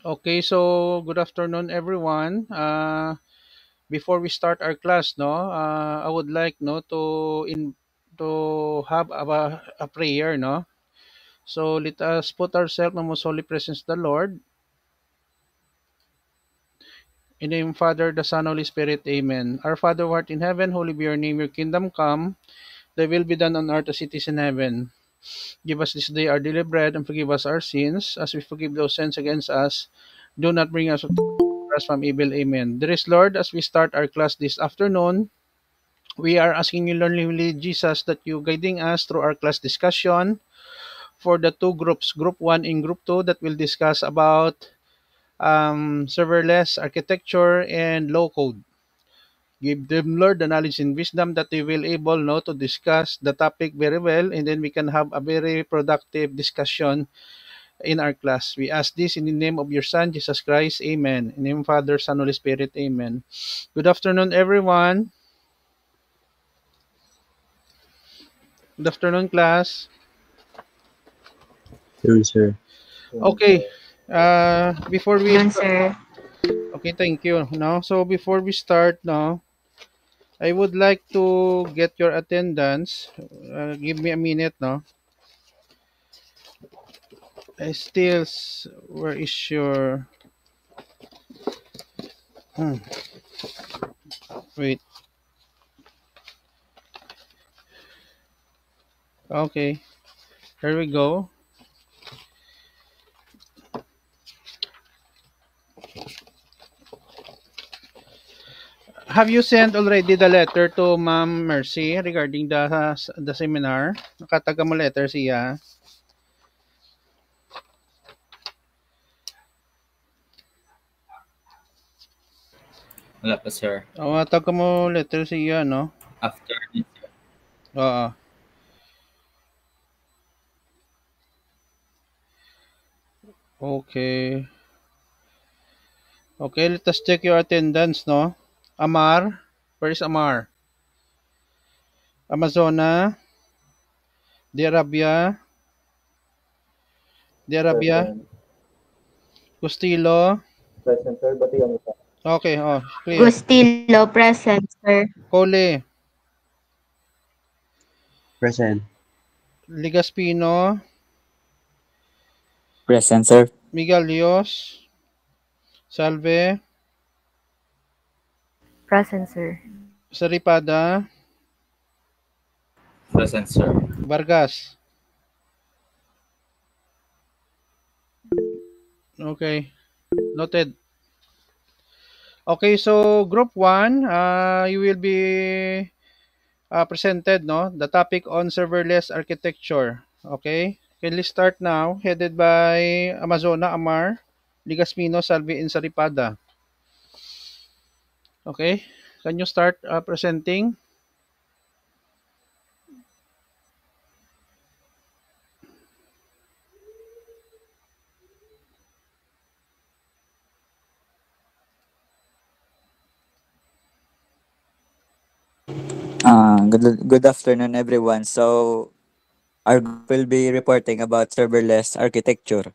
Okay, so good afternoon, everyone. Before we start our class, I would like to have a prayer, no. So let us put ourselves in the most holy presence of the Lord. In the name of Father, the Son, Holy Spirit, Amen. Our Father who art in heaven, holy be your name. Your kingdom come. Thy will be done on earth as it is in heaven. Give us this day our daily bread, and forgive us our sins, as we forgive those sins against us. Do not bring us from evil. Amen. Dear Lord, as we start our class this afternoon, we are asking you, Lord, Jesus, that you guiding us through our class discussion for the two groups, Group 1 and Group 2, that will discuss about serverless architecture and low code. Give them, Lord, the knowledge and wisdom that they will able to discuss the topic very well, and then we can have a very productive discussion in our class. We ask this in the name of your Son, Jesus Christ. Amen. In the name of Father, Son, Holy Spirit. Amen. Good afternoon, everyone. Good afternoon, class. Yes, sir. Okay. Before we Afternoon, start, sir. okay, thank you. No, so before we start, no, I would like to get your attendance. Give me a minute, no. Where is your? Hmm, wait. Okay, here we go. Have you sent already the letter to Ma'am Mercy regarding the seminar? Nakataga mo letter siya. Wala pa, sir. Taga mo letter siya, no? After this, sir. Oo. Okay. Okay, let us check your attendance, no? Amar, where is Amar? Amazona, Diarabia, Present. Custilo. Present, sir. Batigan mo pa. Okay, clear. Gustilo, present, sir. Cole, Present. Ligaspino, Present, sir. Migalios, Salve, Present, sir. Saripada, Present, sir. Vargas. Okay, noted. Okay, so group 1, you will be presented, no? The topic on serverless architecture. Okay? Can we start now? Headed by Amazona Amar, Ligasmino, Salvi, and Saripada. Okay? Can you start presenting? Good afternoon, everyone. So, our group will be reporting about serverless architecture.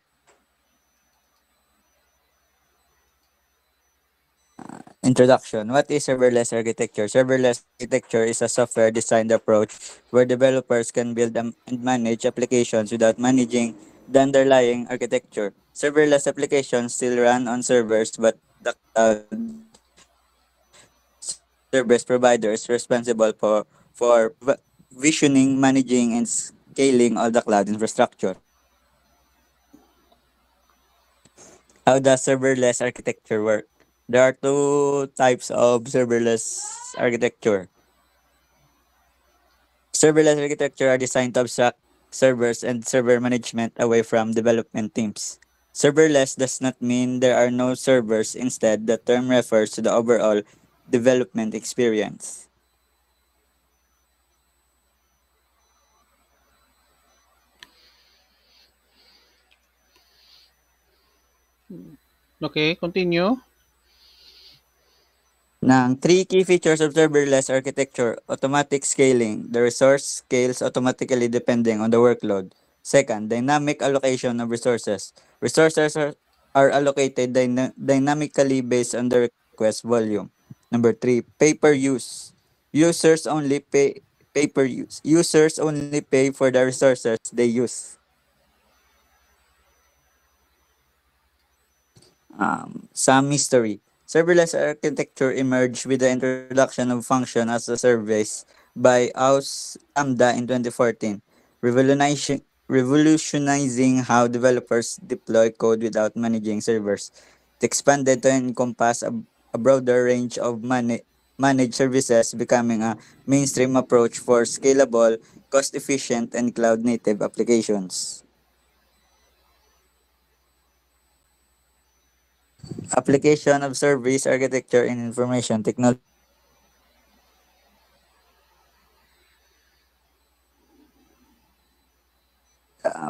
Introduction. What is serverless architecture? Serverless architecture is a software designed approach where developers can build and manage applications without managing the underlying architecture. Serverless applications still run on servers, but the cloud service provider is responsible for visioning, managing, and scaling all the cloud infrastructure. How does serverless architecture work? There are two types of serverless architecture. Serverless architecture are designed to abstract servers and server management away from development teams. Serverless does not mean there are no servers. Instead, the term refers to the overall development experience. Okay, continue. Ng three key features of serverless architecture: automatic scaling. The resource scales automatically depending on the workload. Second, dynamic allocation of resources. Resources are are allocated dynamically based on the request volume. Number three, pay per use. Users only pay per use. Users only pay for the resources they use. Some mystery. Serverless architecture emerged with the introduction of function as a service by Aus Lambda in 2014, revolutionizing how developers deploy code without managing servers. It expanded to encompass a broader range of managed services, becoming a mainstream approach for scalable, cost-efficient, and cloud-native applications. Application of service architecture in information technology.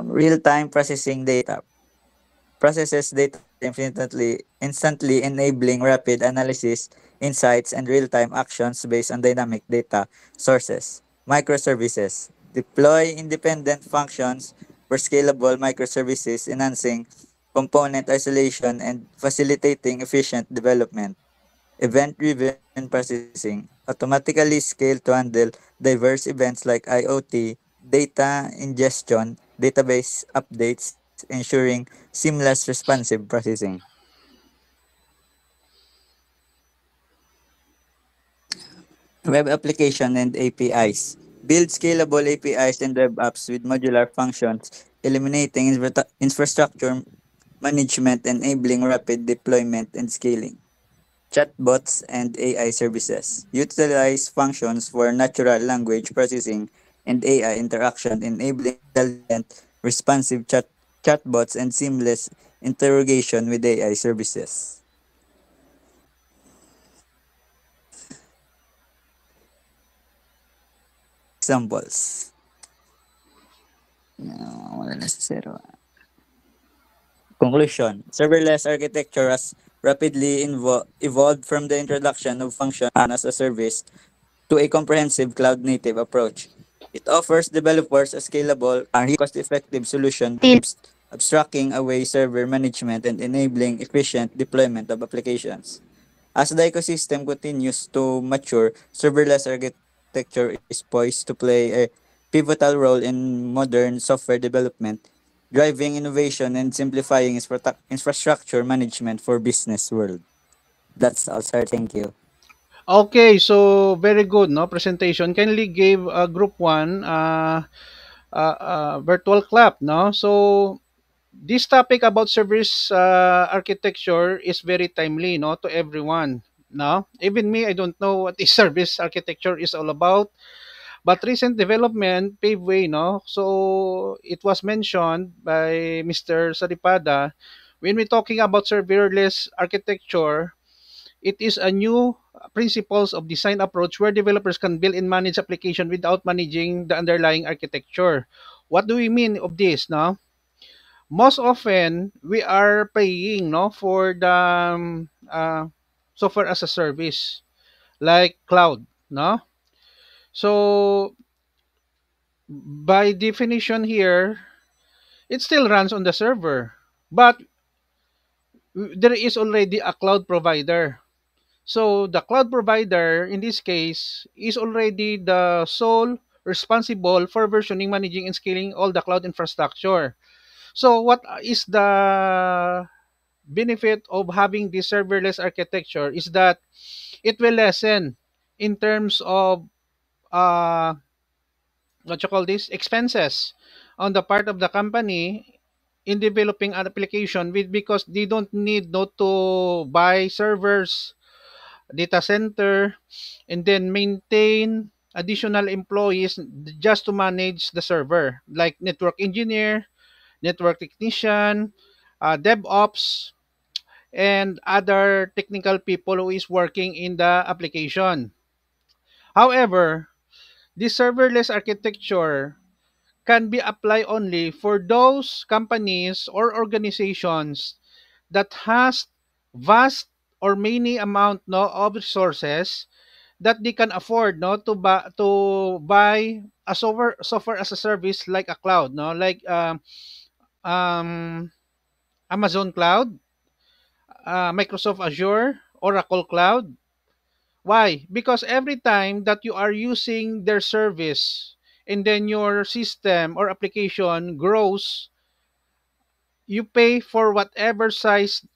Real-time processing data processes data instantly enabling rapid analysis, insights, and real-time actions based on dynamic data sources. Microservices deploy independent functions for scalable microservices, enhancing component isolation and facilitating efficient development. Event-driven processing automatically scale to handle diverse events like IoT, data ingestion, database updates, ensuring seamless responsive processing. Web application and APIs. Build scalable APIs and web apps with modular functions, eliminating infrastructure management, enabling rapid deployment and scaling. Chatbots and AI services utilize functions for natural language processing and AI interaction, enabling intelligent, responsive chatbots and seamless interrogation with AI services. Examples. Wala na sa zero. Conclusion. Serverless architecture has rapidly evolved from the introduction of function as a service to a comprehensive cloud-native approach. It offers developers a scalable, cost-effective solution Till abstracting away server management and enabling efficient deployment of applications. As the ecosystem continues to mature, serverless architecture is poised to play a pivotal role in modern software development, driving innovation and simplifying infrastructure management for business world. That's all, sir. Thank you. Okay, so very good, no presentation. Kindly give group one virtual clap, no. So this topic about service architecture is very timely, no, to everyone. No, even me, I don't know what this service architecture is all about. But recent development pave way, no? So it was mentioned by Mr. Saripada, when we're talking about serverless architecture, it is a new principles of design approach where developers can build and manage application without managing the underlying architecture. What do we mean of this, no? Most often we are paying, no, for the software as a service like cloud, no? So by definition here, it still runs on the server, but there is already a cloud provider. So the cloud provider in this case is already the sole responsible for versioning, managing, and scaling all the cloud infrastructure. So what is the benefit of having this serverless architecture is that it will lessen in terms of uh, what you call this expenses on the part of the company in developing an application with, because they don't need not to buy servers, data center, and then maintain additional employees just to manage the server, like network engineer, network technician, DevOps, and other technical people who is working in the application. However, this serverless architecture can be applied only for those companies or organizations that has vast or many amount, no, of resources that they can afford, no, to buy a software as a service like a cloud, no, like um Amazon cloud, Microsoft Azure, Oracle Cloud. Why? Because every time that you are using their service and then your system or application grows, you pay for whatever size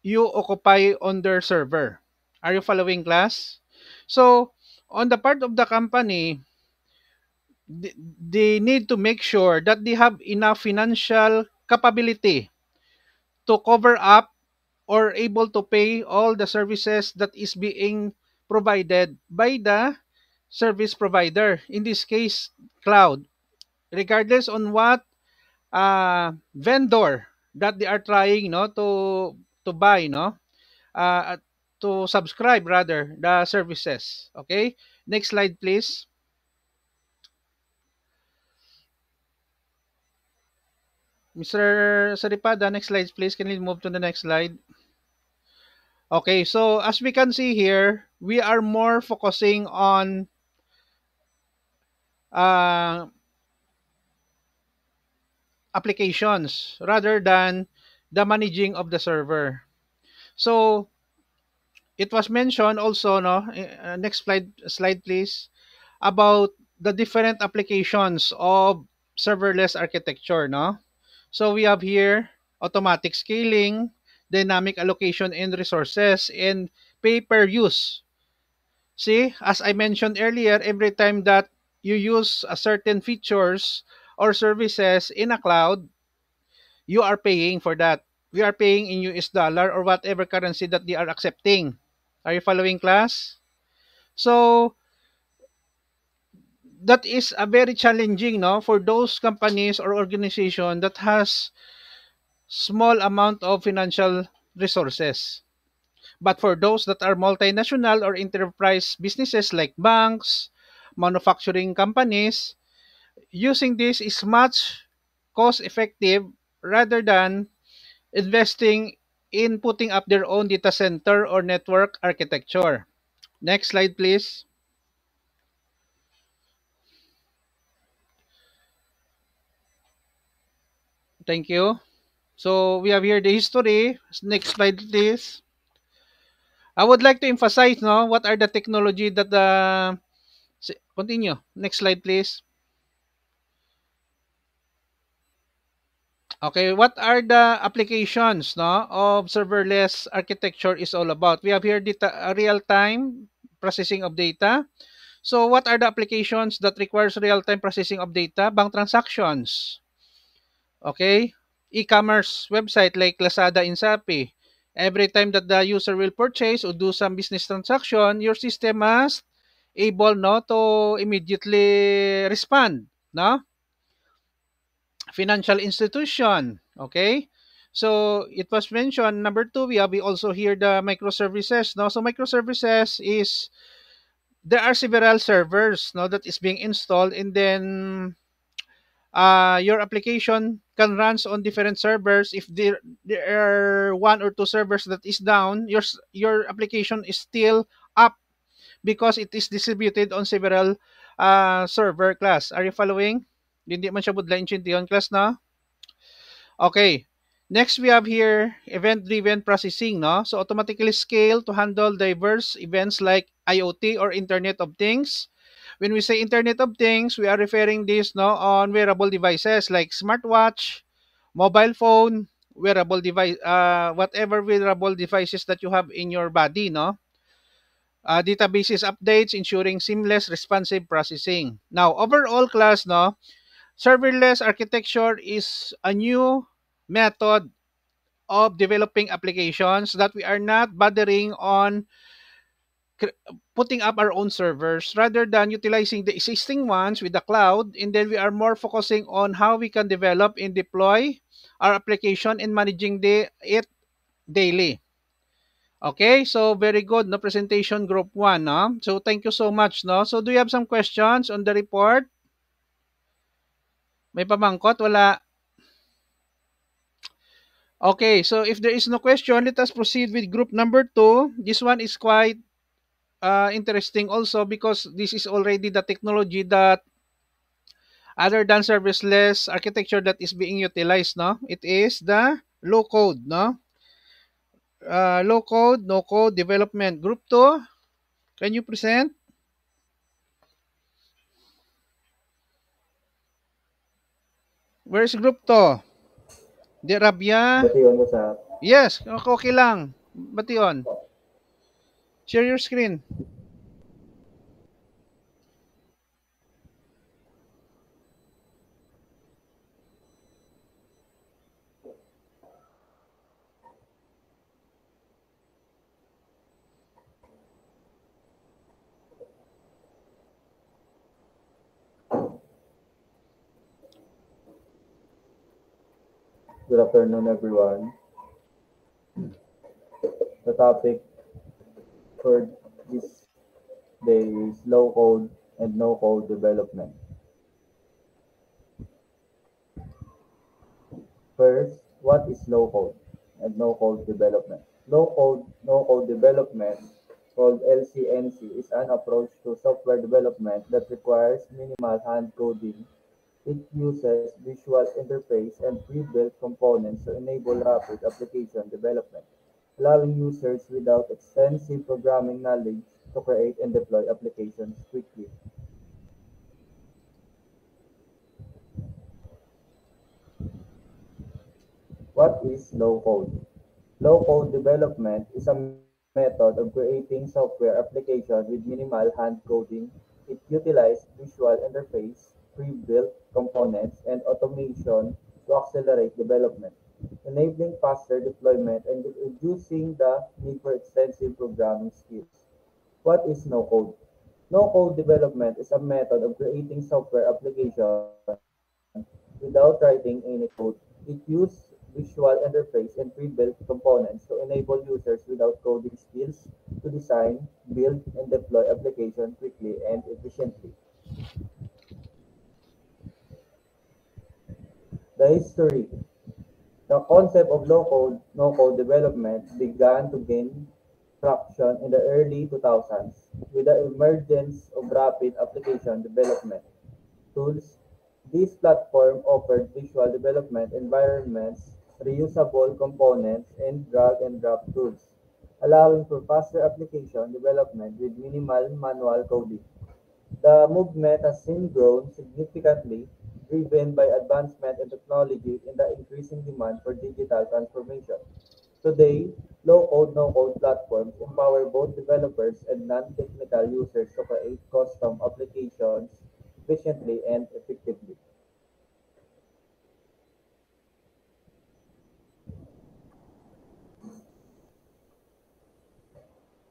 you occupy on their server. Are you following, class? So, on the part of the company, they need to make sure that they have enough financial capability to cover up or able to pay all the services that is being provided by the service provider. In this case, cloud. Regardless on what vendor that they are trying to buy, uh, to subscribe rather the services. Okay, next slide please. Mr. Saripada, next slide please. Can you move to the next slide? Okay, so as we can see here, we are more focusing on uh, applications rather than the managing of the server. So it was mentioned also, no, next slide please, about the different applications of serverless architecture, no? So we have here automatic scaling, dynamic allocation and resources, and pay per use. See, as I mentioned earlier, every time that you use a certain features or services in a cloud, you are paying for that. We are paying in US dollar or whatever currency that they are accepting. Are you following, class? So that is a very challenging, no, for those companies or organization that has small amount of financial resources. But for those that are multinational or enterprise businesses like banks, manufacturing companies, using this is much cost effective rather than investing in putting up their own data center or network architecture. Next slide, please. Thank you. So we have here the history. Next slide, please. I would like to emphasize, no, what are the technology that continue. Next slide, please. Okay, what are the applications, no, of serverless architecture is all about? We have here data, real-time processing of data. So what are the applications that requires real-time processing of data? Bank transactions. Okay? E-commerce website like Lazada and Shopee. Every time that the user will purchase or do some business transaction, your system must able, no, to immediately respond, no? Financial institution. Okay? So it was mentioned number 2, we also hear the microservices, no? So microservices is there are several servers, no, that is being installed, and then your application can runs on different servers. If there are one or two servers that is down, your application is still up because it is distributed on several server, class. Are you following? Hindi man siya budlain intindihan, class, na? Okay. Next, we have here event-driven processing, no? So automatically scale to handle diverse events like IoT or Internet of Things. When we say Internet of Things, we are referring this, no, on wearable devices like smartwatch, mobile phone, wearable device, whatever wearable devices that you have in your body, no. Databases updates, ensuring seamless, responsive processing. Now, overall, class, no, serverless architecture is a new method of developing applications that we are not bothering on putting up our own servers rather than utilizing the existing ones with the cloud, and then we are more focusing on how we can develop and deploy our application and managing it daily. Okay, so very good, no, presentation group 1, no? So thank you so much, no? So do you have some questions on the report? May pamangkot? Wala. Okay, so if there is no question, let us proceed with group number 2. This one is quite interesting also because this is already the technology that other than serviceless architecture that is being utilized, no? It is the low code, no? Low code, no code, development. Group 2, can you present? Where's group 2? Di Rabia? Bation ko sa Yes, okay lang. Bation. Share your screen. good afternoon, everyone. The topic for this day is low code and no code development. First, what is low code and no code development? Low code, no code development, called LCNC, is an approach to software development that requires minimal hand coding. It uses visual interface and pre-built components to enable rapid application development, allowing users without extensive programming knowledge to create and deploy applications quickly. What is low code? Low code development is a method of creating software applications with minimal hand coding. It utilizes visual interface, pre-built components, and automation to accelerate development, enabling faster deployment and reducing the need for extensive programming skills. What is no code? No code development is a method of creating software application without writing any code. It uses visual interface and pre-built components to enable users without coding skills to design, build, and deploy applications quickly and efficiently. The history. The concept of low-code, no-code development began to gain traction in the early 2000s with the emergence of rapid application development tools. This platform offered visual development environments, reusable components, and drag-and-drop tools, allowing for faster application development with minimal manual coding. The movement has since grown significantly, driven by advancement in technology and the increasing demand for digital transformation. Today, low-code, no-code platforms empower both developers and non-technical users to create custom applications efficiently and effectively.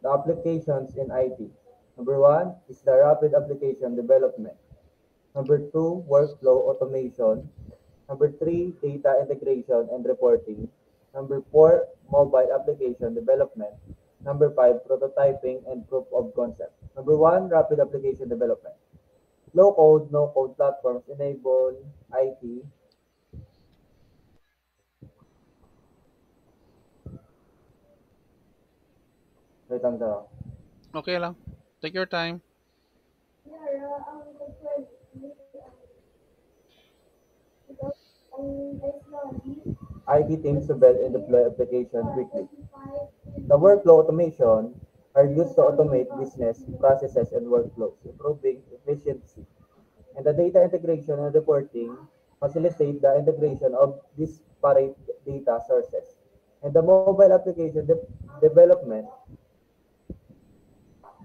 The applications in IT. Number one is the rapid application development. Number two, workflow automation. Number three, data integration and reporting. Number four, mobile application development. Number five, prototyping and proof of concept. Number one, rapid application development. Low code, no code platforms enable IT. Wait lang sa Okay lang. Take your time. IT teams to build and deploy applications quickly. The workflow automation are used to automate business processes and workflows, improving efficiency. And the data integration and reporting facilitate the integration of disparate data sources. And the mobile application development,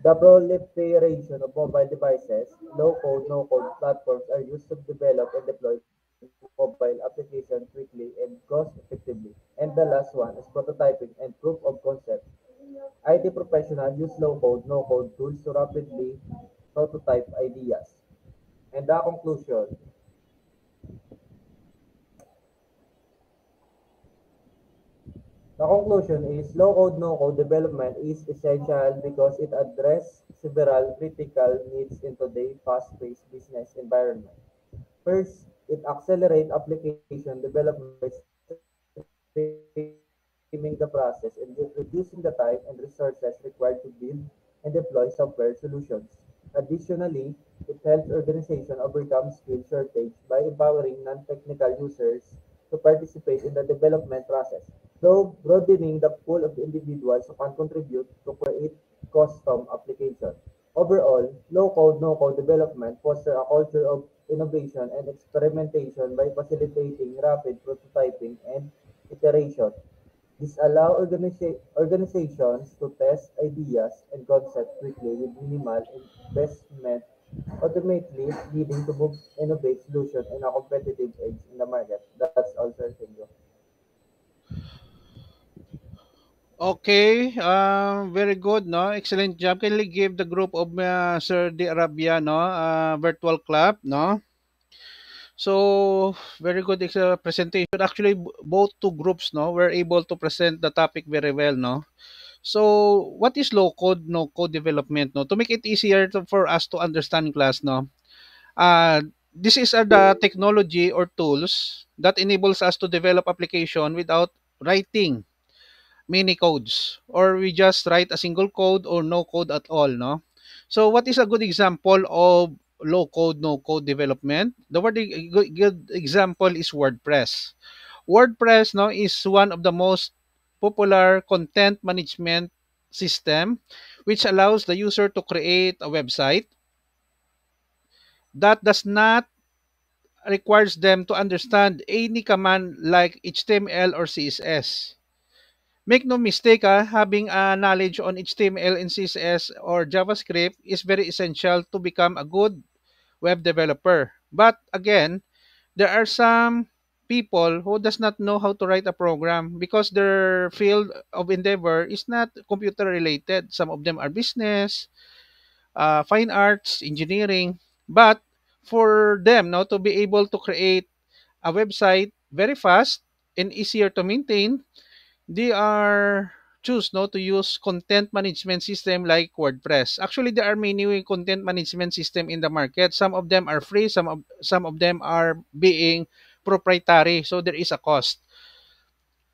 the proliferation of mobile devices, low-code, no-code platforms are used to develop and deploy mobile applications quickly and cost-effectively. And the last one is prototyping and proof of concept. IT professionals use low-code, no-code tools to rapidly prototype ideas. And the conclusion, is low-code, no-code development is essential because it addresses several critical needs in today's fast-paced business environment. First, it accelerates application development by streaming the process and reducing the time and resources required to build and deploy software solutions. Additionally, it helps organizations overcome skill shortage by empowering non-technical users to participate in the development process. so broadening the pool of individuals who can contribute to create custom application. Overall, low-code, no-code development foster a culture of innovation and experimentation by facilitating rapid prototyping and iteration. This allows organizations to test ideas and concepts quickly with minimal investment, ultimately leading to more innovative solutions and a competitive edge in the market. That's all, sir. Thank you. Okay, very good, no? Excellent job. Can you give the group of Saudi Arabia, no, virtual clap, no? So, very good presentation. Actually, both two groups, no, were able to present the topic very well, no? So, what is low code, no code development, no? To make it easier for us to understand class, no? This is the technology or tools that enables us to develop application without writing many codes, or we just write a single code or no code at all, no? So what is a good example of low code no code development? The good example is WordPress. WordPress, no, is one of the most popular content management system, which allows the user to create a website that does not requires them to understand any command like HTML or CSS. Make no mistake, having a knowledge on HTML and CSS or JavaScript is very essential to become a good web developer. But again, there are some people who does not know how to write a program because their field of endeavor is not computer related. Some of them are business, fine arts, engineering. But for them now to be able to create a website very fast and easier to maintain, they are choose no to use content management system like WordPress. Actually, there are many content management system in the market. Some of them are free, some of them are being proprietary, so there is a cost.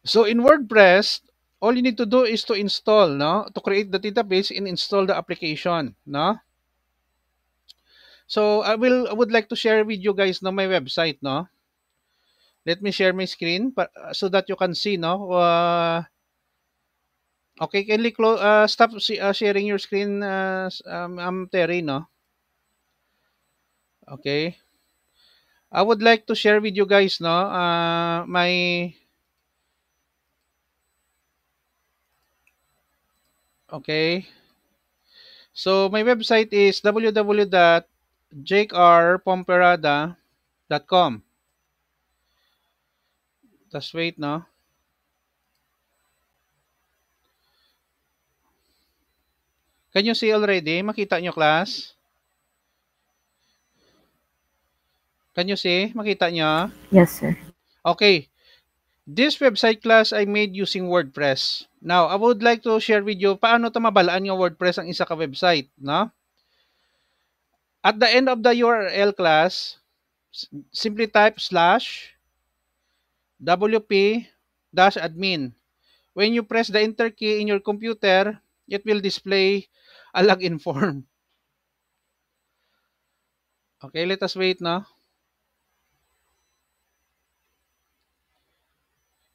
So in WordPress, all you need to do is to install, no, to create the database and install the application, no. So I would like to share with you guys, no, my website, no. Let me share my screen so that you can see, no. Okay, can you stop sharing your screen, Terry, no? Okay. I would like to share with you guys, no, my, okay. So, my website is www.jakerpomperada.com. Just wait, no? Can you see already? Makita nyo, class? Can you see? Makita nyo? Yes, sir. Okay. This website, class, I made using WordPress. Now, I would like to share with you paano ito mabalaan yung WordPress ang isa ka website, no? At the end of the URL, class, simply type slash wp-admin. When you press the enter key in your computer, it will display a login form. Okay, let us wait now.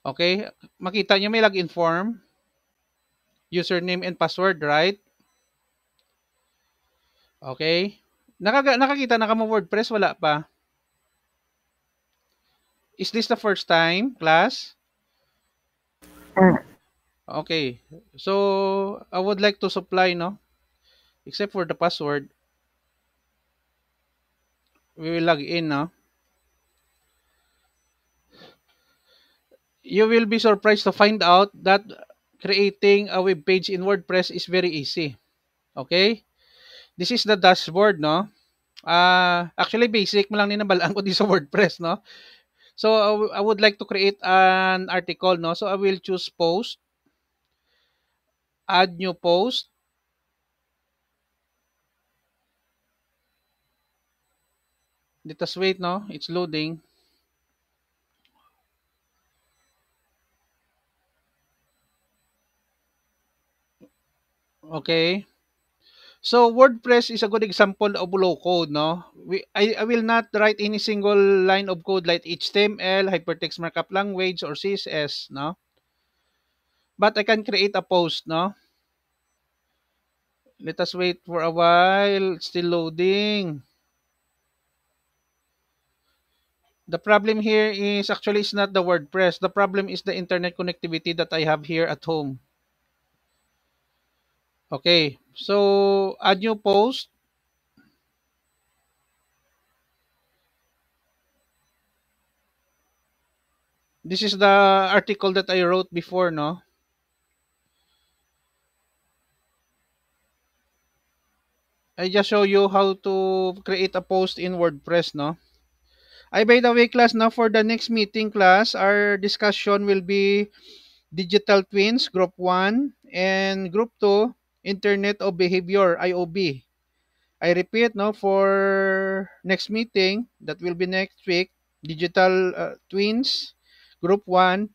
Okay, makita nyo may login form, username and password, right? Okay. Nakakita na ka mo WordPress? Wala pa. Is this the first time, class? Uh, Okay. So, I would like to supply, no? Except for the password, we will log in, no? You will be surprised to find out that creating a web page in WordPress is very easy. Okay? This is the dashboard, no? Actually, basic mo lang ninabalaan ko din sa WordPress, no? So, I would like to create an article, no? So, I will choose post, add new post. Let us wait, no? It's loading. Okay. So, WordPress is a good example of low code, no? I will not write any single line of code like HTML, hypertext markup language, or CSS, no? But I can create a post, no? Let us wait for a while. It's still loading. The problem here is actually it's not the WordPress. The problem is the internet connectivity that I have here at home. Okay, so add new post. This is the article that I wrote before, no? I just show you how to create a post in WordPress, no? I by the way, class, now for the next meeting, class, our discussion will be Digital Twins, Group 1, and Group 2, Internet of Behavior, IOB. I repeat, no, for next meeting, that will be next week, Digital Twins, Group 1,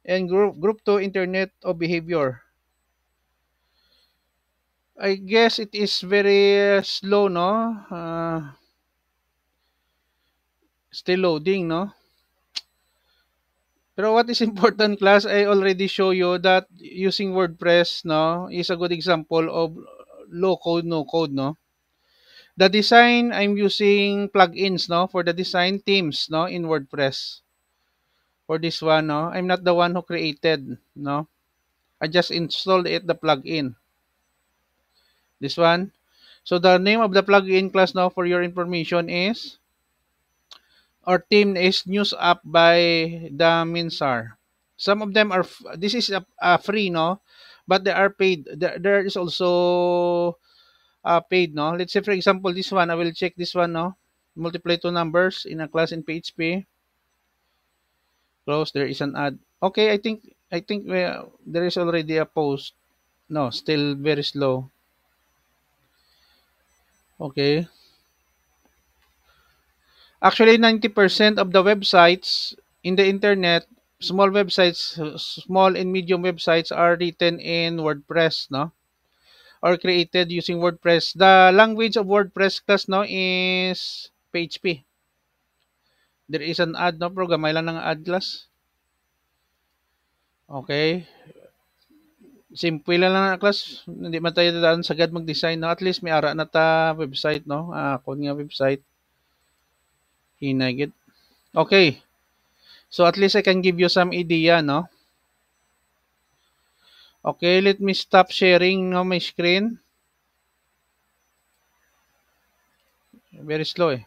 and Group 2, Internet of Behavior. I guess it is very slow, no? Still loading, no? Pero what is important, class, I already show you that using WordPress, no, is a good example of low code, no code, no? The design, I'm using plugins, no, for the design themes, no, in WordPress. For this one, no, I'm not the one who created, no. I just installed it, the plugin. This one. So the name of the plugin, class, now for your information is, our theme is News App by the Minsar. Some of them are, this is a free, no, but they are paid. There is also paid, no. Let's say, for example, this one, I will check this one, no. Multiply two numbers in a class in PHP. Close, there is an ad. Okay, I think there is already a post. No, still very slow. Okay. Actually, 90% of the websites in the internet, small websites, small and medium websites are written in WordPress, no? Or created using WordPress. The language of WordPress, class, no, is PHP. There is an ad, no? Programay lang ng ad, class. Okay. Simple lang na, class. Hindi man tayo dadaan sagad mag-design, no? At least may ara na ta website, no? Kung nga website. Hinagit. Okay. So at least I can give you some idea, no? Okay, let me stop sharing, no, my screen. Very slow, eh.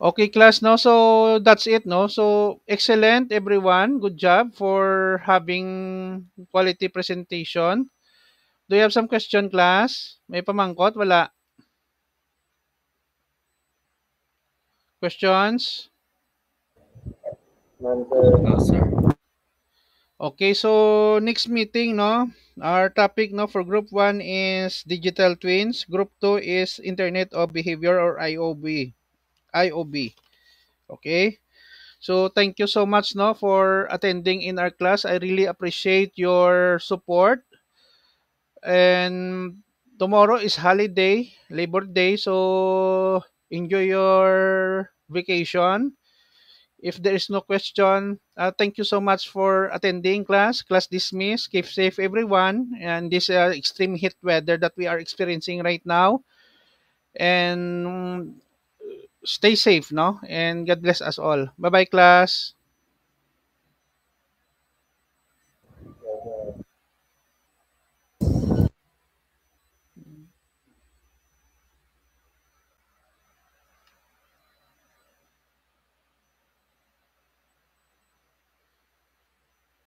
Okay, class, no? So that's it, no? So excellent, everyone. Good job for having quality presentation. Do you have some question, class? May pamangkot? Wala. Questions? None, sir. No, sir. Okay, so next meeting, no? Our topic, no, for group 1 is digital twins. Group 2 is Internet of Behavior, or IOB. IOB. Okay? So thank you so much, no, for attending in our class. I really appreciate your support. And tomorrow is holiday, Labor Day, so enjoy your vacation. If there is no question, thank you so much for attending class. Class dismissed. Keep safe, everyone, and this extreme heat weather that we are experiencing right now. And stay safe, no? And God bless us all. Bye bye, class. Yes, sir.